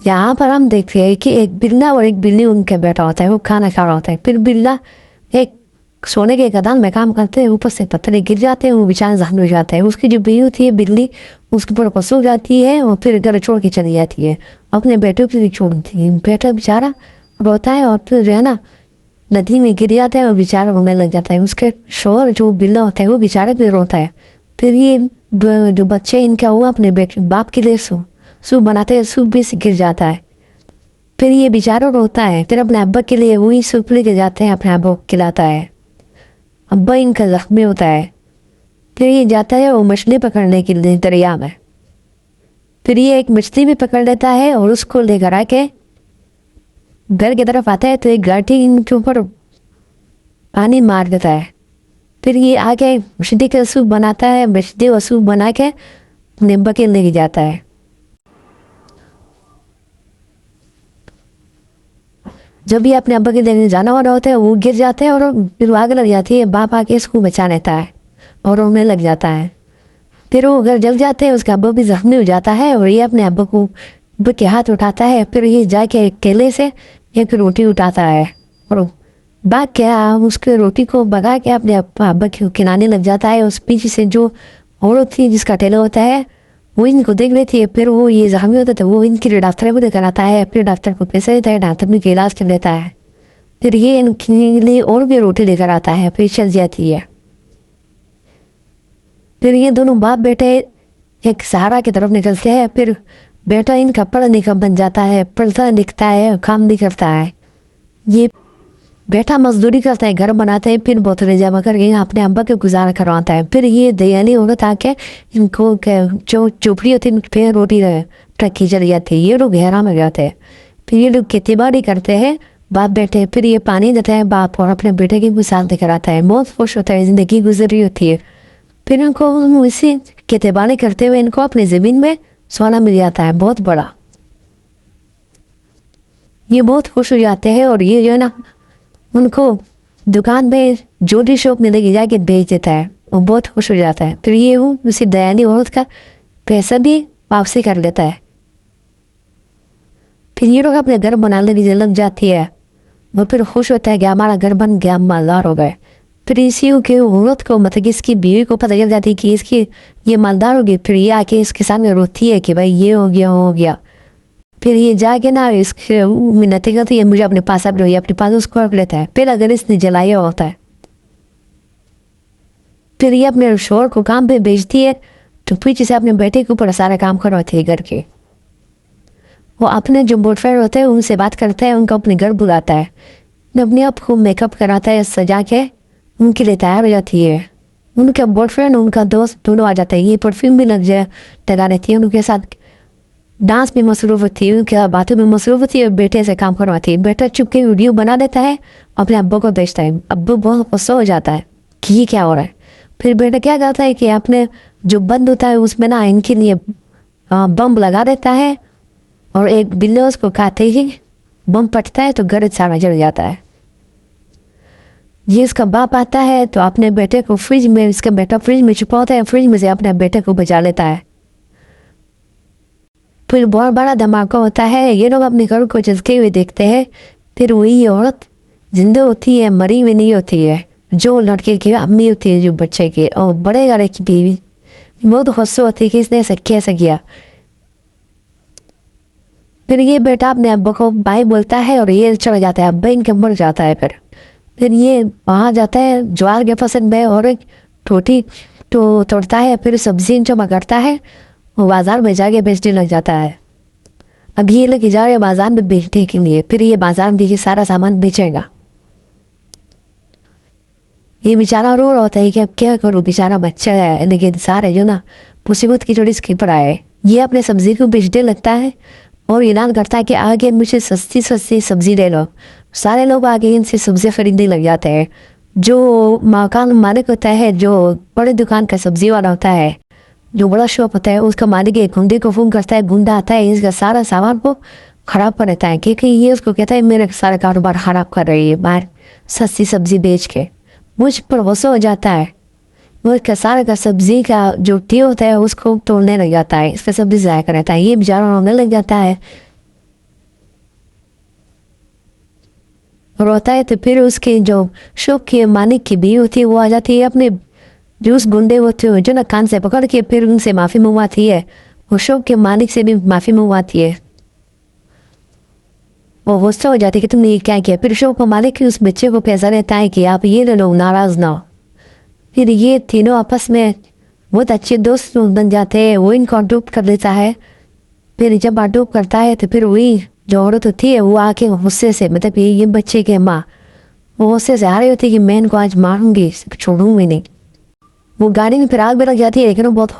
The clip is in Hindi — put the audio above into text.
यहाँ पर हम देखते हैं कि एक बिल्ला और एक बिल्ली उनके बैठा होता है, वो खाना खा रहा होता है। फिर बिल्ला एक सोने के खदान में काम करते हैं, ऊपर से पत्थर गिर जाते हैं, वो बेचारा जख्मी हो जाता है। उसकी जो बीवी होती है बिल्ली, उसके ऊपर पसू जाती है और फिर घर छोड़ के चली जाती है, अपने बेटे को भी छोड़ती है। बेटा बेचारा रोता है और फिर जो है ना नदी में गिर जाता है और बेचारा रोने लग जाता है। उसके शोर जो बिल्ला होता है वो बेचारा भी रोता है। फिर ये जो बच्चे इनका हुआ अपने बेटे बाप के लिए सूप बनाते हैं, सूप भी गिर जाता है। फिर ये बेचारा रोता है, फिर अपने अब्बा के लिए वही सूप लेके जाते हैं, अपने अब्बा को खिलाता है। अब्बा इनका जख्मी होता है। फिर ये जाता है वो मछली पकड़ने के लिए दरिया में। फिर ये एक मछली भी पकड़ लेता है और उसको लेकर आके घर की तरफ आता है तो एक गाठी इनके ऊपर पानी मार देता है। फिर ये आके मछली का सूप बनाता है, मछली का सूप बना के निम्बा के लेके जाता है। जब भी अपने अब्बा के लेने जाना वाला होता है वो गिर जाते हैं और फिर आग लग जाती है। बाप आके इसको बचा लेता है और रोने लग जाता है। फिर वो घर जल जाते हैं, उसका अब्बा भी जख्मी हो जाता है और ये अपने अब्बा को अब्बा के हाथ उठाता है। फिर ये जाके केले से एक रोटी उठाता है और भाग के उसके रोटी को भगा के अपने अब्बा के खिलाने लग जाता है। उस पीछे से जो औरत थी जिसका ठेला होता है वो इनको देख लेती है। फिर वो ये जख्मी होता है तो वो इनके लिए डॉक्टर को लेकर आता है। फिर डॉक्टर को पैसे देता है, डॉक्टर भी इलाज कर लेता है। फिर ये इनके लिए और भी रोटी लेकर आता है, फिर चल जाती है। फिर ये दोनों बाप बेटे एक सहारा की तरफ निकलते हैं। फिर बेटा इनका पढ़ा लिखा बन जाता है, पढ़ता लिखता है, काम भी करता है। ये बेटा मजदूरी करता है, घर बनाता है, फिर बोतलें जमा करके अपने अब्बा के गुजारा करवाता है। फिर ये दयाली औरत आके इनको जो चुपड़ी होती है फिर रोटी रखी चली जाती है। ये लोग गहरा में जाते हैं। फिर ये लोग खेती बाड़ी करते हैं बाप बेटे। फिर ये पानी देता है बाप और अपने बेटे की मिसाल देकर आता है। बहुत खुश होता है, जिंदगी गुजर रही होती है। फिर इनको इसी खेती बाड़ी करते हुए इनको अपनी ज़मीन में सोना मिल जाता है बहुत बड़ा। ये बहुत खुश हो जाते हैं और ये जो है ना उनको दुकान में ज्वेलरी शॉप में लेके जाके बेच देता है। वो बहुत खुश हो जाता है। फिर ये वो उसी दयानी औरत का पैसा भी वापसी कर लेता है। फिर ये लोग अपने घर बनाने के लिए लग जाती है। वो फिर खुश होता है कि हमारा घर बन गया, मालदार हो गए। फिर इसी के औरत को मतलब कि इसकी बीवी को पता चल जाती है कि इसकी ये मालदार होगी। फिर ये आके इसके सामने रोती है कि भाई ये हो गया हो गया। फिर ये जाके ना इसके मिन्नतें करती है, मुझे अपने पास अब रही अपने पास उसको रख लेता है। फिर अगर इसने जलाया होता है फिर ये अपने शोर को काम पे भेजती है तो पीछे से अपने बेटे के ऊपर सारा काम करवाते हैं घर के। वो अपने जो बॉयफ्रेंड होते हैं उनसे बात करता है, उनको अपने घर बुलाता है, अपने आप को मेकअप कराता है, सजा के उनके लिए तैयार हो जाती है। उनका बॉयफ्रेंड उनका दोस्त दोनों आ जाता है। ये परफ्यूम भी लगा रहती है, उनके साथ डांस में मसरूफ होती है, उनके बातों में मसरूफ होती है और बेटे से काम करवाती है। बेटा चुप के वीडियो बना देता है, अपने अब्बू को भेजता है। अब्बू बहुत गुस्सा हो जाता है कि ये क्या हो रहा है। फिर बेटा क्या करता है कि अपने जो बंद होता है उसमें ना इनके लिए बम लगा देता है और एक बिल्ली उसको खाते ही बम फटता है तो घर सारा जल जाता है। ये इसका बाप आता है तो अपने बेटे को फ्रिज में, इसका बेटा फ्रिज में छुपा होता है, फ्रिज में से अपने बेटे को बचा लेता है। फिर बहुत बड़ा धमाका होता है। ये लोग अपने घर को जलते हुए देखते हैं। फिर वही औरत जिंदा होती है, मरी हुई नहीं होती है, जो लड़के की अम्मी होती है, जो बच्चे की और बड़े घर की बीवी। बहुत गुस्सा होती है कि इसने ऐसा कैसे किया। फिर ये बेटा अपने अब्बा को भाई बोलता है और ये चला जाता है, अब्बा इनके मर जाता है। फिर ये वहाँ जाता है ज्वार के फसल में और एक टोटी तो तोड़ता है, फिर सब्जी जमा करता है, वो बाज़ार में जाके बेचने लग जाता है। अब ये लेके जा रहे हैं बाज़ार में बेचने के लिए। फिर ये बाज़ार में ये सारा सामान बेचेगा। ये बेचारा रो रहा होता है कि अब क्या करूँ, बेचारा बच्चा है, लेकिन सारे जो ना मुसीबत की जोड़ी इसके पर आए। ये अपने सब्जी को बेचने लगता है और ऐलान करता है कि आगे मुझे सस्ती सस्ती सब्जी ले लो। सारे लोग आगे इनसे सब्जी खरीदने लग जाते हैं। जो मकान मालिक होता है, जो बड़े दुकान का सब्जी वाला होता है, जो बड़ा शॉप होता है, उसका मालिक एक गुंडे को फोन करता है। गुंडा आता है, इसका सारा सामान को ख़राब कर देता है क्योंकि ये उसको कहता है मेरा सारा कारोबार ख़राब कर रही है बाहर सस्ती सब्जी बेच के। मुझ पर गुस्सा हो जाता है। वो सारा का सब्जी का जो टी होता है उसको तोड़ने लग जाता है, इसका सब्जी ज़ाया रहता है। ये बेचारा रोने लग जाता है। रोता है तो फिर उसके जो शौक के मालिक की भी होती है वो आ जाती है, अपने जो उस गुंडे होते हो जो ना कान से पकड़ के फिर उनसे माफ़ी मंगवाती है। वो शौक के मालिक से भी माफ़ी मंगवाती है। वो गुस्सा हो जाती है कि तुमने ये क्या किया। फिर शौक का मालिक उस बच्चे को पैसा रहता है कि आप ये ले लो, नाराज़ ना हो। फिर ये तीनों आपस में बहुत अच्छे दोस्त बन जाते हैं। वो इनको अडॉप्ट कर लेता है। फिर जब अडॉप्ट करता है तो फिर वही जो औरत होती है वो आके गुस्से से, मतलब ये बच्चे के माँ, वो गुस्से से आ रही होती है कि मैं इनको आज मारूंगी, छोड़ूंगी नहीं। वो गाड़ी में फिर आग में लग जाती है, लेकिन वो बहुत